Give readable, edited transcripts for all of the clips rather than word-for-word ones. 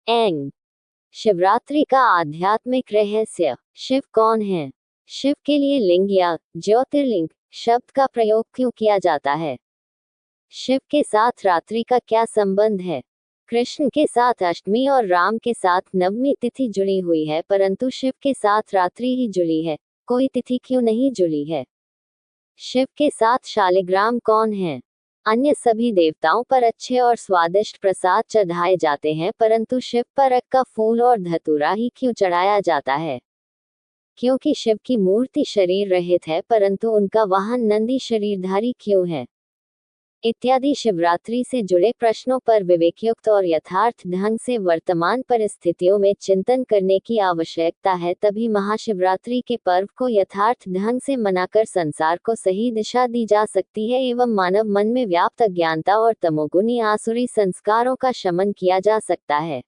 एंग। शिवरात्रि का आध्यात्मिक रहस्य। शिव कौन है? शिव के लिए लिंग या ज्योतिर्लिंग शब्द का प्रयोग क्यों किया जाता है? शिव के साथ रात्रि का क्या संबंध है? कृष्ण के साथ अष्टमी और राम के साथ नवमी तिथि जुड़ी हुई है, परंतु शिव के साथ रात्रि ही जुड़ी है, कोई तिथि क्यों नहीं जुड़ी है? शिव के साथ शालिग्राम कौन है? अन्य सभी देवताओं पर अच्छे और स्वादिष्ट प्रसाद चढ़ाए जाते हैं, परंतु शिव पर अक का फूल और धतूरा ही क्यों चढ़ाया जाता है? क्योंकि शिव की मूर्ति शरीर रहित है, परंतु उनका वाहन नंदी शरीरधारी क्यों है? इत्यादि शिवरात्रि से जुड़े प्रश्नों पर विवेकयुक्त और यथार्थ ढंग से वर्तमान परिस्थितियों में चिंतन करने की आवश्यकता है, तभी महाशिवरात्रि के पर्व को यथार्थ ढंग से मनाकर संसार को सही दिशा दी जा सकती है एवं मानव मन में व्याप्त अज्ञानता और तमोगुनी आसुरी संस्कारों का शमन किया जा सकता है।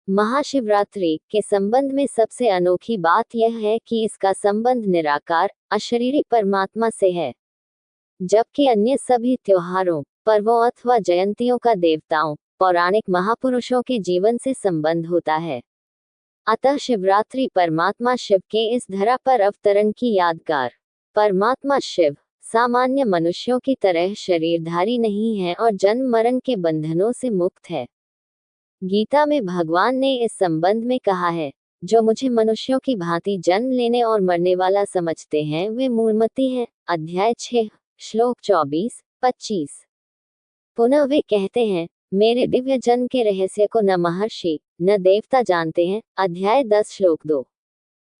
महाशिवरात्रि के संबंध में सबसे अनोखी बात यह है कि इसका संबंध निराकार अशरीरी परमात्मा से है, जबकि अन्य सभी त्योहारों, पर्वों अथवा जयंतियों का देवताओं, पौराणिक महापुरुषों के जीवन से संबंध होता है। अतः शिवरात्रि परमात्मा शिव के इस धरा पर अवतरण की यादगार। परमात्मा शिव सामान्य मनुष्यों की तरह शरीरधारी नहीं है और जन्म मरण के बंधनों से मुक्त है। गीता में भगवान ने इस संबंध में कहा है, जो मुझे मनुष्यों की भांति जन्म लेने और मरने वाला समझते हैं वे मूढ़मती हैं। अध्याय 6 श्लोक 24-25। पुनः वे कहते हैं, मेरे दिव्य जन्म के रहस्य को न महर्षि न देवता जानते हैं। अध्याय 10 श्लोक 2।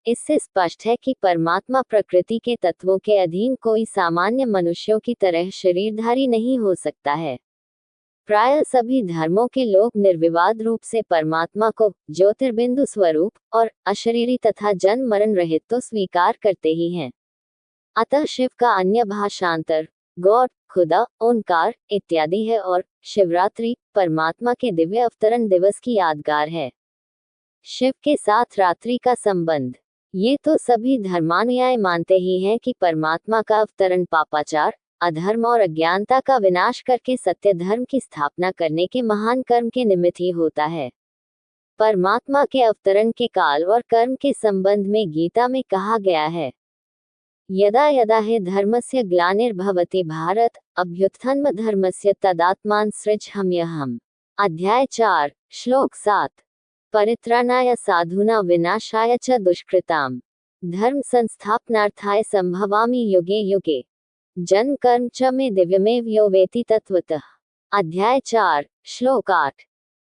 इससे स्पष्ट है कि परमात्मा प्रकृति के तत्वों के अधीन कोई सामान्य मनुष्यों की तरह शरीरधारी नहीं हो सकता है। प्रायः सभी धर्मों के लोग निर्विवाद रूप से परमात्मा को ज्योतिर्बिंदु स्वरूप और अशरीरी तथा जन्म मरण रहित तो स्वीकार करते ही हैं। अतः शिव का अन्य भाषांतर गॉड, खुदा, ओंकार इत्यादि है और शिवरात्रि परमात्मा के दिव्य अवतरण दिवस की यादगार है। शिव के साथ रात्रि का संबंध। ये तो सभी धर्मानुयायी मानते ही हैं कि परमात्मा का अवतरण पापाचार, अधर्म और अज्ञानता का विनाश करके सत्य धर्म की स्थापना करने के महान कर्म के निमित्त ही होता है। परमात्मा के अवतरण के काल और कर्म के संबंध में गीता में कहा गया है, यदा यदा हि धर्मस्य ग्लानिर्भवति भारत अभ्युत्थानं धर्मस्य तदात्मान सृजाम्यहम्। अध्याय 4 श्लोक 7। परित्राणाय साधूनां विनाशाय च दुष्कृताम् धर्म संस्थापनार्थाय संभवामि युगे युगे। जन्म कर्म च मे दिव्यमेव यो वेति तत्वतः। अध्याय 4 श्लोक 8।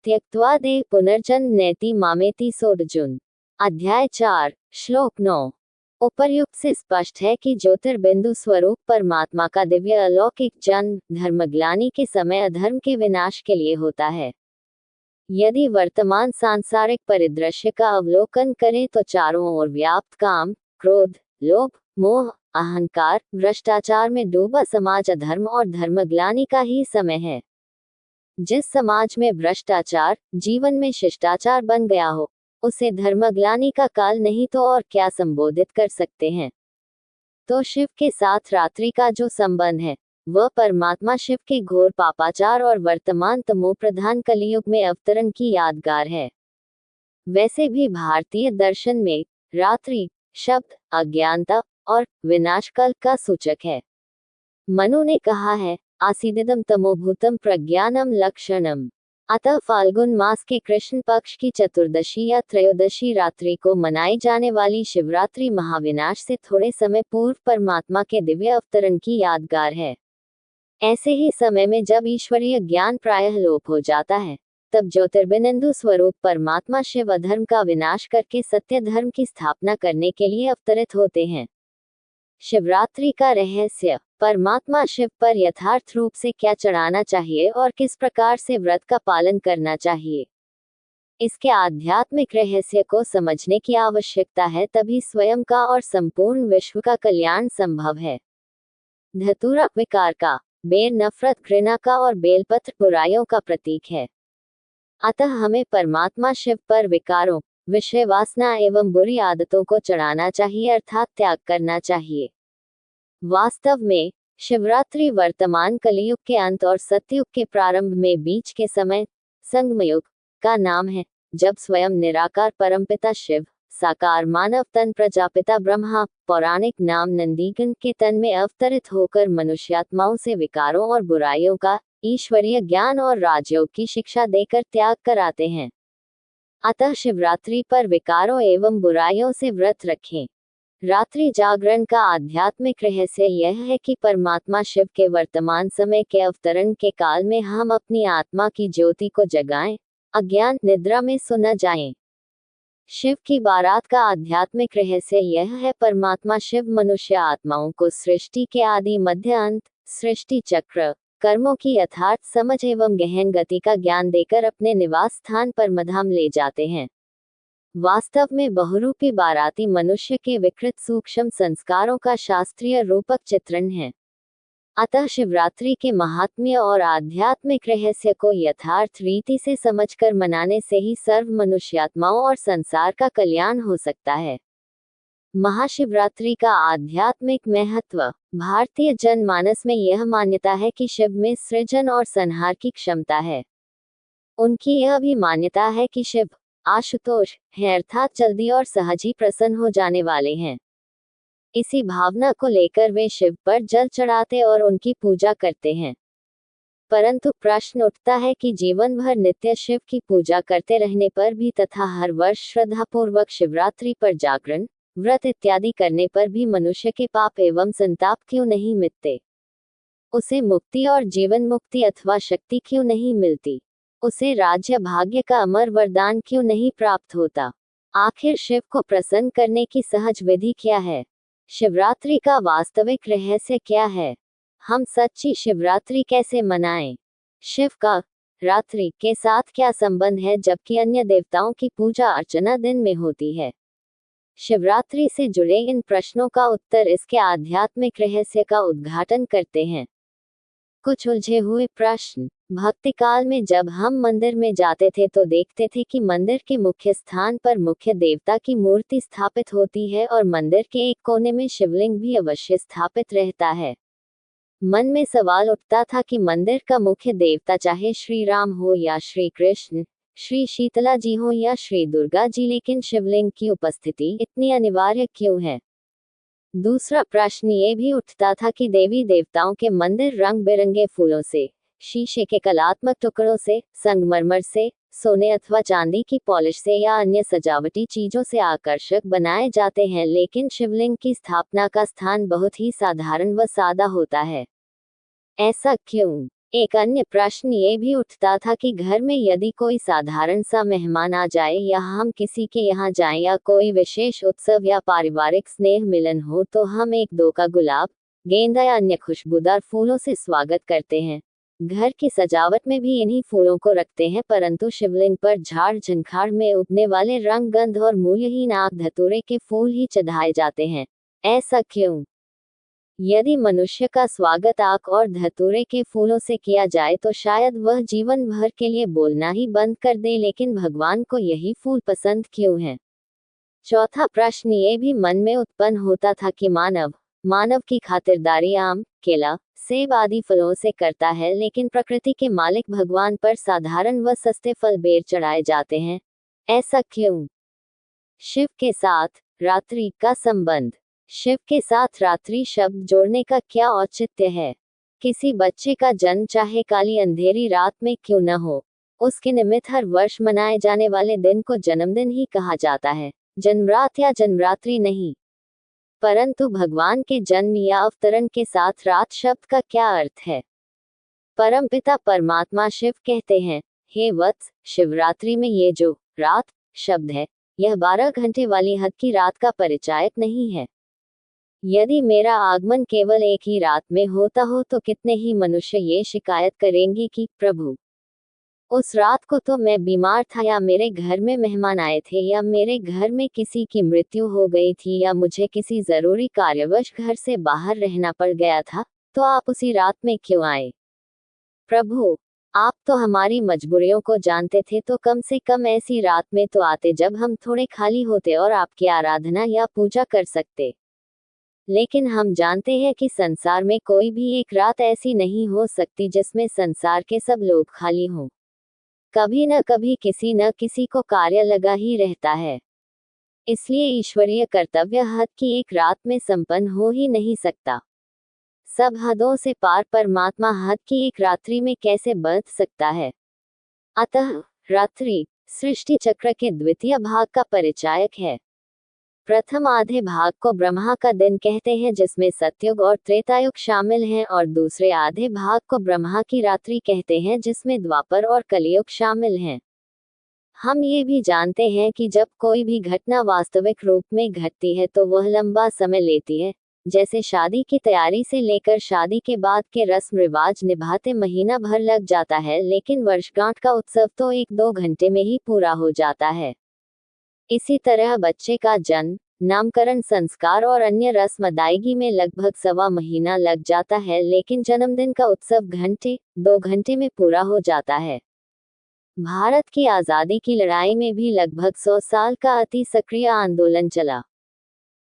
त्यक्त्वा देह पुनर्जन्म नैति मामेति सोऽर्जुन। अध्याय 4 श्लोक 9। उपर्युक्त से स्पष्ट है कि ज्योतिर्बिंदु स्वरूप परमात्मा का दिव्य अलौकिक जन्म धर्मग्लानि के समय अधर्म के विनाश के लिए होता है। यदि वर्तमान सांसारिक परिदृश्य का अवलोकन करें तो चारों ओर व्याप्त काम, क्रोध, लोभ, मोह, अहंकार, भ्रष्टाचार में डूबा समाज अधर्म और धर्मग्लानि का ही समय है। जिस समाज में भ्रष्टाचार जीवन में शिष्टाचार बन गया हो, उसे धर्मग्लानि का काल नहीं तो और क्या संबोधित कर सकते हैं। तो शिव के साथ रात्रि का जो संबंध है, वह परमात्मा शिव के घोर पापाचार और वर्तमान तमो प्रधान कलियुग में अवतरण की यादगार है। वैसे भी भारतीय दर्शन में रात्रि शब्द अज्ञानता और विनाशकाल का सूचक है। मनु ने कहा है, आसीदिदं तमोभूतम प्रज्ञानम लक्षणम। अतः फाल्गुन मास के कृष्ण पक्ष की चतुर्दशी या त्रयोदशी रात्रि को मनाई जाने वाली शिवरात्रि महाविनाश से थोड़े समय पूर्व परमात्मा के दिव्य अवतरण की यादगार है। ऐसे ही समय में जब ईश्वरीय ज्ञान प्रायः लोप हो जाता है, तब ज्योतिर्बिंदु स्वरूप परमात्मा शिव अधर्म का विनाश करके सत्य धर्म की स्थापना करने के लिए अवतरित होते हैं। शिवरात्रि का रहस्य। परमात्मा शिव पर यथार्थ रूप से क्या चढ़ाना चाहिए और किस प्रकार से व्रत का पालन करना चाहिए, इसके आध्यात्मिक रहस्य को समझने की आवश्यकता है, तभी स्वयं का और संपूर्ण विश्व का कल्याण संभव है। धतूरा विकार का, बेर नफरत घृणा का और बेलपत्र बुराइयों का प्रतीक है। अतः हमें परमात्मा शिव पर विकारों, विषय वासना एवं बुरी आदतों को चढ़ाना चाहिए, अर्थात त्याग करना चाहिए। वास्तव में शिवरात्रि वर्तमान कलियुग के अंत और सतयुग के प्रारंभ में बीच के समय संगमयुग का नाम है। जब स्वयं निराकार परमपिता शिव, साकार मानव तन प्रजापिता ब्रह्मा, पौराणिक नाम नंदीगण के तन में अवतरित होकर मनुष्यात्माओं से विकारों और बुराइयों का ईश्वरीय ज्ञान और राजयोग की शिक्षा देकर त्याग कराते हैं। अतः शिवरात्रि पर विकारों एवं बुराइयों से व्रत रखें। रात्रि जागरण का आध्यात्मिक रहस्य यह है कि परमात्मा शिव के वर्तमान समय के अवतरण के काल में हम अपनी आत्मा की ज्योति को जगाएं, अज्ञान निद्रा में सो न जाएं। शिव की बारात का आध्यात्मिक रहस्य यह है परमात्मा शिव मनुष्य आत्माओं को सृष्टि के आदि मध्य अंत, सृष्टि चक्र, कर्मों की यथार्थ समझ एवं गहन गति का ज्ञान देकर अपने निवास स्थान परमधाम ले जाते हैं। वास्तव में बहुरूपी बाराती मनुष्य के विकृत सूक्ष्म संस्कारों का शास्त्रीय रूपक चित्रण है। अतः शिवरात्रि के महात्म्य और आध्यात्मिक रहस्य को यथार्थ रीति से समझकर मनाने से ही सर्व मनुष्यात्माओं और संसार का कल्याण हो सकता है। महाशिवरात्रि का आध्यात्मिक महत्व। भारतीय जनमानस में यह मान्यता है कि शिव में सृजन और संहार की क्षमता है। उनकी यह भी मान्यता है कि शिव आशुतोष हैं, अर्थात जल्दी और सहज ही प्रसन्न हो जाने वाले हैं। इसी भावना को लेकर वे शिव पर जल चढ़ाते और उनकी पूजा करते हैं। परंतु प्रश्न उठता है कि जीवन भर नित्य शिव की पूजा करते रहने पर भी तथा हर वर्ष श्रद्धापूर्वक शिवरात्रि पर जागरण, व्रत इत्यादि करने पर भी मनुष्य के पाप एवं संताप क्यों नहीं मिटते? उसे मुक्ति और जीवन मुक्ति अथवा शक्ति क्यों नहीं मिलती? उसे राज्य भाग्य का अमर वरदान क्यों नहीं प्राप्त होता? आखिर शिव को प्रसन्न करने की सहज विधि क्या है? शिवरात्रि का वास्तविक रहस्य क्या है? हम सच्ची शिवरात्रि कैसे मनाएं? शिव का रात्रि के साथ क्या संबंध है जबकि अन्य देवताओं की पूजा अर्चना दिन में होती है? शिवरात्रि से जुड़े इन प्रश्नों का उत्तर इसके आध्यात्मिक रहस्य का उद्घाटन करते हैं। कुछ उलझे हुए प्रश्न। भक्ति काल में जब हम मंदिर में जाते थे तो देखते थे कि मंदिर के मुख्य स्थान पर मुख्य देवता की मूर्ति स्थापित होती है और मंदिर के एक कोने में शिवलिंग भी अवश्य स्थापित रहता है। मन में सवाल उठता था कि मंदिर का मुख्य देवता चाहे श्री राम हो या श्री कृष्ण, श्री शीतला जी हो या श्री दुर्गा जी, लेकिन शिवलिंग की उपस्थिति इतनी अनिवार्य क्यों है? दूसरा प्रश्न ये भी उठता था कि देवी देवताओं के मंदिर रंग बिरंगे फूलों से, शीशे के कलात्मक टुकड़ों से, संगमरमर से, सोने अथवा चांदी की पॉलिश से या अन्य सजावटी चीजों से आकर्षक बनाए जाते हैं, लेकिन शिवलिंग की स्थापना का स्थान बहुत ही साधारण व सादा होता है। ऐसा क्यों? एक अन्य प्रश्न ये भी उठता था कि घर में यदि कोई साधारण सा मेहमान आ जाए या हम किसी के यहाँ जाएं या कोई विशेष उत्सव या पारिवारिक स्नेह मिलन हो तो हम एक दो का गुलाब, गेंदा या अन्य खुशबूदार फूलों से स्वागत करते हैं। घर की सजावट में भी इन्हीं फूलों को रखते हैं, परंतु शिवलिंग पर झाड़ झंखाड़ में उगने वाले रंग गंध और मूल्यहीन आक धतूरे के फूल ही चढ़ाए जाते हैं। ऐसा क्यों? यदि मनुष्य का स्वागत आक और धतूरे के फूलों से किया जाए तो शायद वह जीवन भर के लिए बोलना ही बंद कर दे, लेकिन भगवान को यही फूल पसंद क्यों हैं? चौथा प्रश्न ये भी मन में उत्पन्न होता था कि मानव की खातिरदारी आम, केला, सेब आदि फलों से करता है, लेकिन प्रकृति के मालिक भगवान पर साधारण व सस्ते फल बेर चढ़ाए जाते हैं। ऐसा क्यों? शिव के साथ रात्रि का संबंध। शिव के साथ रात्रि शब्द जोड़ने का क्या औचित्य है? किसी बच्चे का जन्म चाहे काली अंधेरी रात में क्यों न हो, उसके निमित्त हर वर्ष मनाए जाने वाले दिन को जन्मदिन ही कहा जाता है, जन्मरात या जन्मरात्रि नहीं। परंतु भगवान के जन्म या अवतरण के साथ रात शब्द का क्या अर्थ है? परमपिता परमात्मा शिव कहते हैं, हे वत्स, शिवरात्रि में ये जो रात शब्द है, यह 12 घंटे वाली हद की रात का परिचायक नहीं है। यदि मेरा आगमन केवल एक ही रात में होता हो तो कितने ही मनुष्य ये शिकायत करेंगे कि प्रभु, उस रात को तो मैं बीमार था, या मेरे घर में मेहमान आए थे, या मेरे घर में किसी की मृत्यु हो गई थी, या मुझे किसी जरूरी कार्यवश घर से बाहर रहना पड़ गया था, तो आप उसी रात में क्यों आए? प्रभु, आप तो हमारी मजबूरियों को जानते थे, तो कम से कम ऐसी रात में तो आते जब हम थोड़े खाली होते और आपकी आराधना या पूजा कर सकते। लेकिन हम जानते हैं कि संसार में कोई भी एक रात ऐसी नहीं हो सकती जिसमें संसार के सब लोग खाली हों। कभी न कभी किसी न किसी को कार्य लगा ही रहता है। इसलिए ईश्वरीय कर्तव्य हद की एक रात में संपन्न हो ही नहीं सकता। सब हदों से पार परमात्मा हद की एक रात्रि में कैसे बंध सकता है? अतः रात्रि सृष्टि चक्र के द्वितीय भाग का परिचायक है। प्रथम आधे भाग को ब्रह्मा का दिन कहते हैं, जिसमें सतयुग और त्रेतायुग शामिल हैं, और दूसरे आधे भाग को ब्रह्मा की रात्रि कहते हैं, जिसमें द्वापर और कलियुग शामिल हैं। हम ये भी जानते हैं कि जब कोई भी घटना वास्तविक रूप में घटती है तो वह लंबा समय लेती है। जैसे शादी की तैयारी से लेकर शादी के बाद के रस्म रिवाज निभाते महीना भर लग जाता है, लेकिन वर्षगांठ का उत्सव तो 1-2 घंटे में ही पूरा हो जाता है। इसी तरह बच्चे का जन्म, नामकरण, संस्कार और अन्य रस्म अदायगी में लगभग 1.25 महीना लग जाता है, लेकिन जन्मदिन का उत्सव 1-2 घंटे में पूरा हो जाता है। भारत की आज़ादी की लड़ाई में भी लगभग 100 साल का अति सक्रिय आंदोलन चला,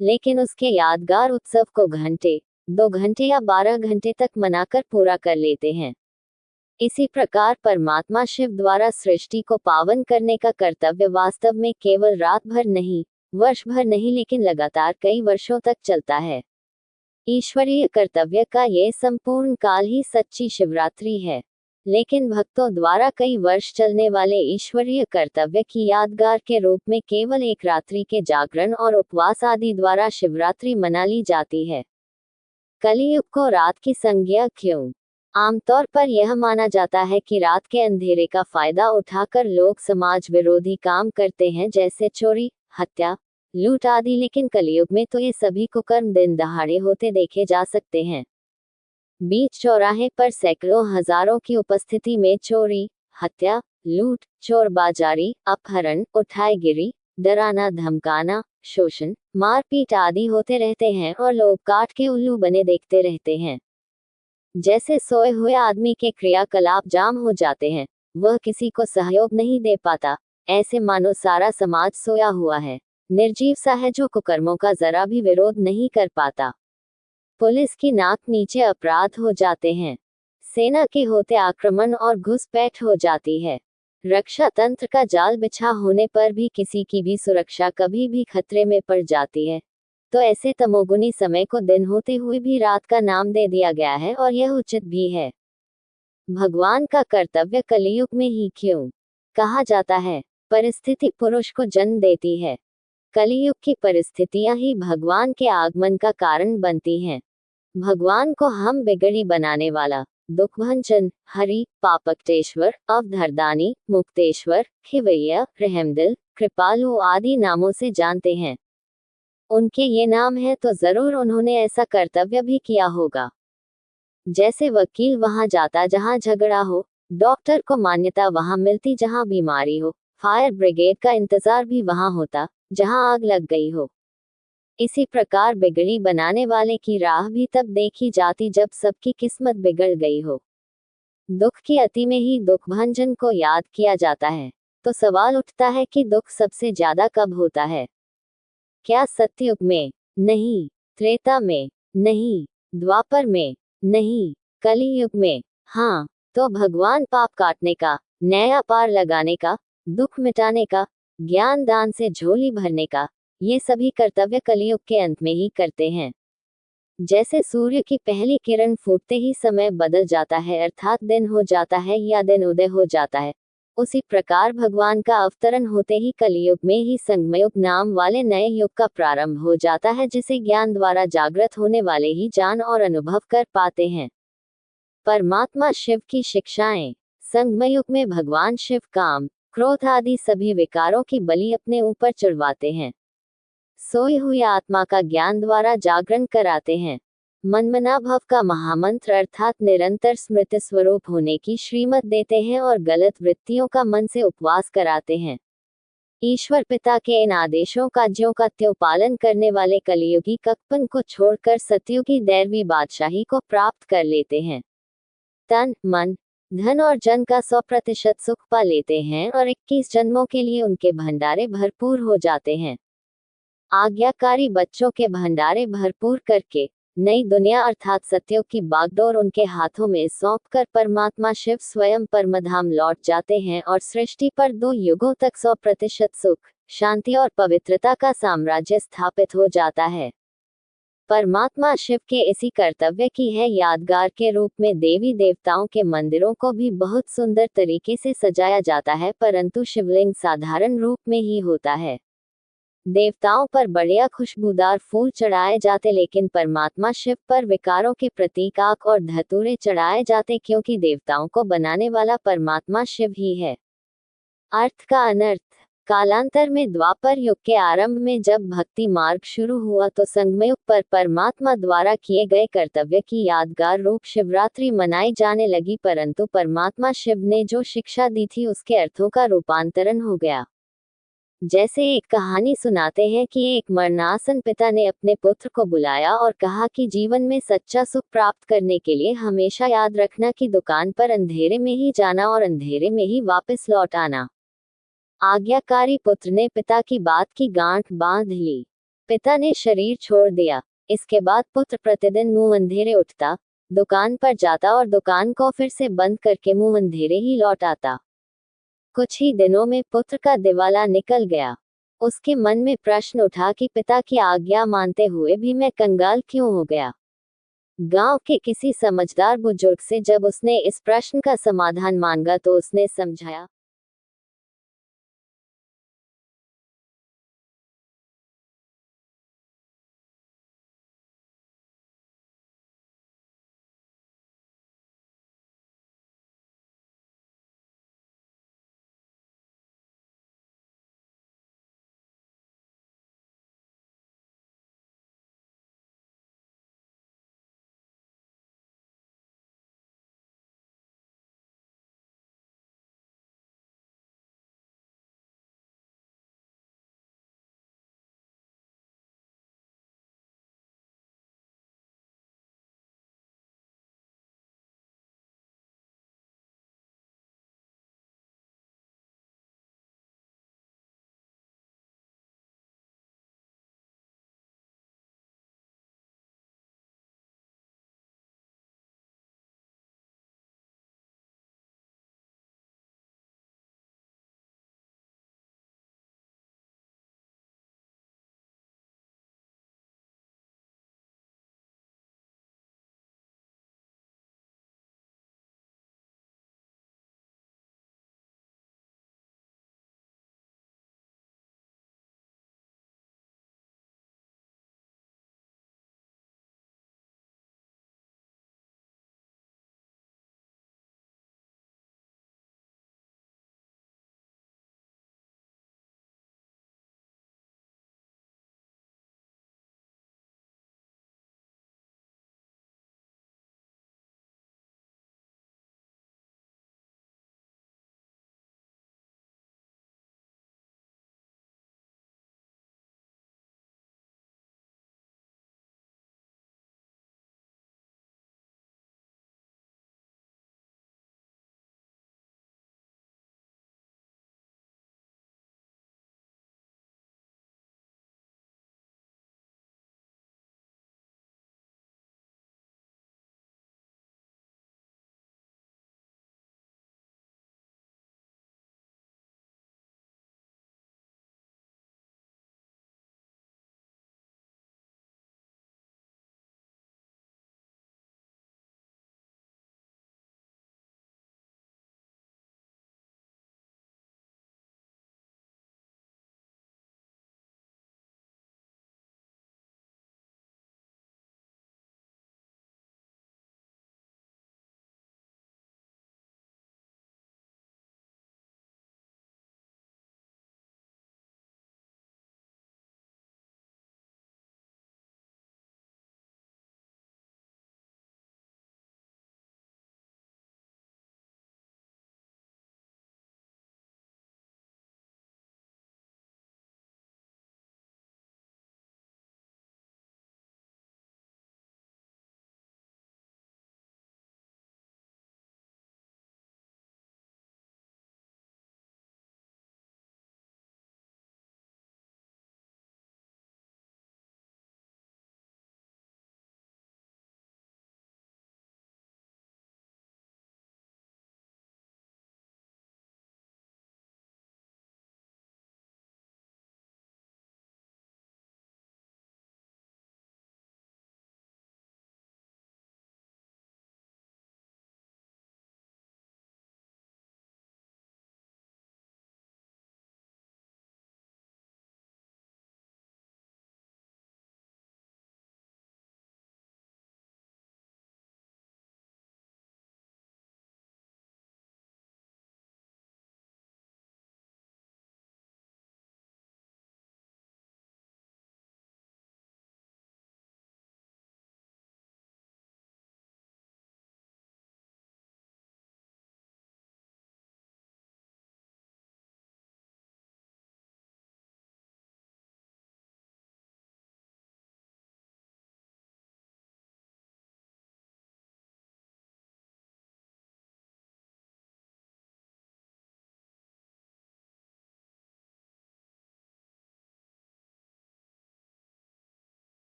लेकिन उसके यादगार उत्सव को 2 घंटे या 12 घंटे तक मनाकर पूरा कर लेते हैं। इसी प्रकार परमात्मा शिव द्वारा सृष्टि को पावन करने का कर्तव्य वास्तव में केवल रात भर नहीं, वर्ष भर नहीं, लेकिन लगातार कई वर्षों तक चलता है। ईश्वरीय कर्तव्य का ये संपूर्ण काल ही सच्ची शिवरात्रि है। लेकिन भक्तों द्वारा कई वर्ष चलने वाले ईश्वरीय कर्तव्य की यादगार के रूप में केवल एक रात्रि के जागरण और उपवास आदि द्वारा शिवरात्रि मना ली जाती है। कलियुग को रात की संज्ञा क्यों? आमतौर पर यह माना जाता है कि रात के अंधेरे का फायदा उठाकर लोग समाज विरोधी काम करते हैं, जैसे चोरी, हत्या, लूट आदि, लेकिन कलियुग में तो ये सभी कुकर्म दिन दहाड़े होते देखे जा सकते हैं। बीच चौराहे पर सैकड़ों हजारों की उपस्थिति में चोरी, हत्या, लूट, चोरबाजारी, अपहरण, उठाईगिरी, डराना धमकाना, शोषण, मारपीट आदि होते रहते हैं और लोग काट के उल्लू बने देखते रहते हैं। जैसे सोए हुए आदमी के क्रियाकलाप जाम हो जाते हैं, वह किसी को सहयोग नहीं दे पाता, ऐसे मानो सारा समाज सोया हुआ है, निर्जीव सा है, जो कुकर्मों का जरा भी विरोध नहीं कर पाता। पुलिस की नाक नीचे अपराध हो जाते हैं, सेना के होते आक्रमण और घुसपैठ हो जाती है, रक्षा तंत्र का जाल बिछा होने पर भी किसी की भी सुरक्षा कभी भी खतरे में पड़ जाती है। तो ऐसे तमोगुनी समय को दिन होते हुए भी रात का नाम दे दिया गया है, और यह उचित भी है। भगवान का कर्तव्य कलियुग में ही क्यों कहा जाता है? परिस्थिति पुरुष को जन्म देती है। कलियुग की परिस्थितियां ही भगवान के आगमन का कारण बनती हैं। भगवान को हम बिगड़ी बनाने वाला, दुखभंजन, हरि, पापकटेश्वर, अवधरदानी, मुक्तेश्वर, खिवैया, रहमदिल, कृपालु आदि नामों से जानते हैं। उनके ये नाम है तो जरूर उन्होंने ऐसा कर्तव्य भी किया होगा। जैसे वकील वहां जाता जहां झगड़ा हो, डॉक्टर को मान्यता वहां मिलती जहां बीमारी हो, फायर ब्रिगेड का इंतजार भी वहां होता जहां आग लग गई हो। इसी प्रकार बिगड़ी बनाने वाले की राह भी तब देखी जाती जब सबकी किस्मत बिगड़ गई हो। दुख की अति में ही दुखभंजन को याद किया जाता है। तो सवाल उठता है कि दुख सबसे ज्यादा कब होता है? क्या सतयुग में? नहीं। त्रेता में? नहीं। द्वापर में? नहीं। कलियुग में? हाँ। तो भगवान पाप काटने का, नया पार लगाने का, दुख मिटाने का, ज्ञान दान से झोली भरने का, ये सभी कर्तव्य कलियुग के अंत में ही करते हैं। जैसे सूर्य की पहली किरण फूटते ही समय बदल जाता है, अर्थात दिन हो जाता है या दिन उदय हो जाता है, उसी प्रकार भगवान का अवतरण होते ही कलियुग में ही संगमयुग नाम वाले नए युग का प्रारंभ हो जाता है, जिसे ज्ञान द्वारा जागृत होने वाले ही जान और अनुभव कर पाते हैं। परमात्मा शिव की शिक्षाएं। संगमयुग में भगवान शिव काम, क्रोध आदि सभी विकारों की बलि अपने ऊपर चढ़वाते हैं। सोई हुई आत्मा का ज्ञान द्वारा जागरण कराते हैं। मनमना भव का महामंत्र अर्थात निरंतर स्मृति स्वरूप होने की श्रीमत देते हैं और गलत वृत्तियों का मन से उपवास कराते हैं। ईश्वर पिता के इन आदेशों का ज्यों का त्यों पालन करने वाले कलियुगी ककपन को छोड़कर सतयुगी दैवी बादशाही को प्राप्त कर लेते हैं। तन, मन, धन और जन का 100% सुख पा लेते हैं और 21 जन्मों के लिए उनके भंडारे भरपूर हो जाते हैं। आज्ञाकारी बच्चों के भंडारे भरपूर करके नई दुनिया अर्थात सत्यों की बागडोर उनके हाथों में सौंपकर परमात्मा शिव स्वयं परमधाम लौट जाते हैं और सृष्टि पर 2 युगों तक 100% सुख, शांति और पवित्रता का साम्राज्य स्थापित हो जाता है। परमात्मा शिव के इसी कर्तव्य की है यादगार के रूप में देवी देवताओं के मंदिरों को भी बहुत सुंदर तरीके से सजाया जाता है, परंतु शिवलिंग साधारण रूप में ही होता है। देवताओं पर बढ़िया खुशबूदार फूल चढ़ाए जाते, लेकिन परमात्मा शिव पर विकारों के प्रतीक आक और धतूरे चढ़ाए जाते, क्योंकि देवताओं को बनाने वाला परमात्मा शिव ही है। अर्थ का अनर्थ। कालांतर में द्वापर युग के आरंभ में जब भक्ति मार्ग शुरू हुआ तो संगमयुग पर परमात्मा द्वारा किए गए कर्तव्य की यादगार रूप शिवरात्रि मनाई जाने लगी, परंतु परमात्मा शिव ने जो शिक्षा दी थी उसके अर्थों का रूपांतरण हो गया। जैसे एक कहानी सुनाते हैं कि एक मरणासन पिता ने अपने पुत्र को बुलाया और कहा कि जीवन में सच्चा सुख प्राप्त करने के लिए हमेशा याद रखना कि दुकान पर अंधेरे में ही जाना और अंधेरे में ही वापस लौट आना। आज्ञाकारी पुत्र ने पिता की बात की गांठ बांध ली। पिता ने शरीर छोड़ दिया। इसके बाद पुत्र प्रतिदिन मुंह अंधेरे उठता, दुकान पर जाता और दुकान को फिर से बंद करके मुंह अंधेरे ही लौट आता। कुछ ही दिनों में पुत्र का दिवाला निकल गया। उसके मन में प्रश्न उठा कि पिता की आज्ञा मानते हुए भी मैं कंगाल क्यों हो गया। गांव के किसी समझदार बुजुर्ग से जब उसने इस प्रश्न का समाधान मांगा तो उसने समझाया,